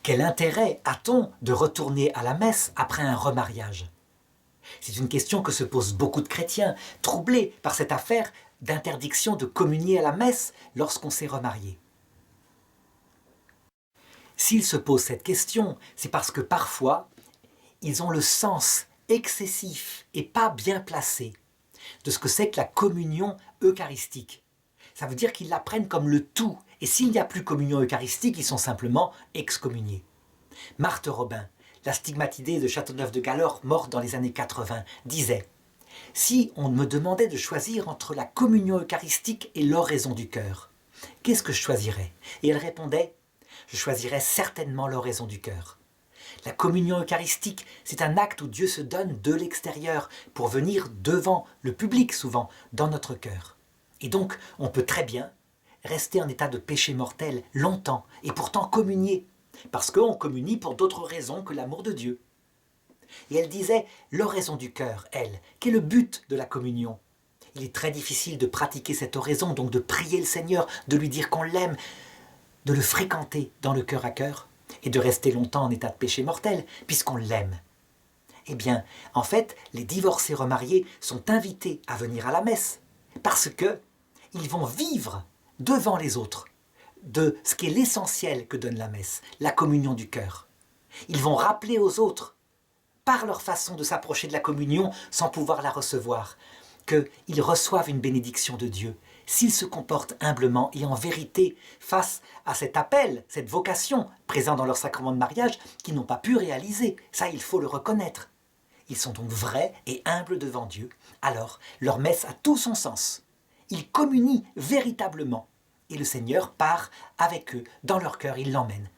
Quel intérêt a-t-on de retourner à la messe après un remariage? C'est une question que se posent beaucoup de chrétiens, troublés par cette affaire d'interdiction de communier à la messe lorsqu'on s'est remarié. S'ils se posent cette question, c'est parce que parfois, ils ont le sens excessif et pas bien placé de ce que c'est que la communion eucharistique. Ça veut dire qu'ils la prennent comme le tout, et s'il n'y a plus communion eucharistique, ils sont simplement excommuniés. Marthe Robin, la stigmatisée de Châteauneuf-de-Gallorre, morte dans les années 80, disait « Si on me demandait de choisir entre la communion eucharistique et l'oraison du cœur, qu'est-ce que je choisirais ?» Et elle répondait « Je choisirais certainement l'oraison du cœur. » La communion eucharistique, c'est un acte où Dieu se donne de l'extérieur pour venir devant le public souvent, dans notre cœur. Et donc, on peut très bien rester en état de péché mortel longtemps et pourtant communier, parce qu'on communie pour d'autres raisons que l'amour de Dieu. Et elle disait, l'oraison du cœur, elle, quel est le but de la communion? Il est très difficile de pratiquer cette oraison, donc de prier le Seigneur, de lui dire qu'on l'aime, de le fréquenter dans le cœur à cœur, et de rester longtemps en état de péché mortel, puisqu'on l'aime. Eh bien, en fait, les divorcés remariés sont invités à venir à la messe, parce que ils vont vivre devant les autres de ce qui est l'essentiel que donne la messe, la communion du cœur. Ils vont rappeler aux autres, par leur façon de s'approcher de la communion sans pouvoir la recevoir, qu'ils reçoivent une bénédiction de Dieu, s'ils se comportent humblement et en vérité face à cet appel, cette vocation présente dans leur sacrement de mariage qu'ils n'ont pas pu réaliser. Ça, il faut le reconnaître. Ils sont donc vrais et humbles devant Dieu. Alors, leur messe a tout son sens. Ils communient véritablement. Et le Seigneur part avec eux, dans leur cœur, il l'emmène.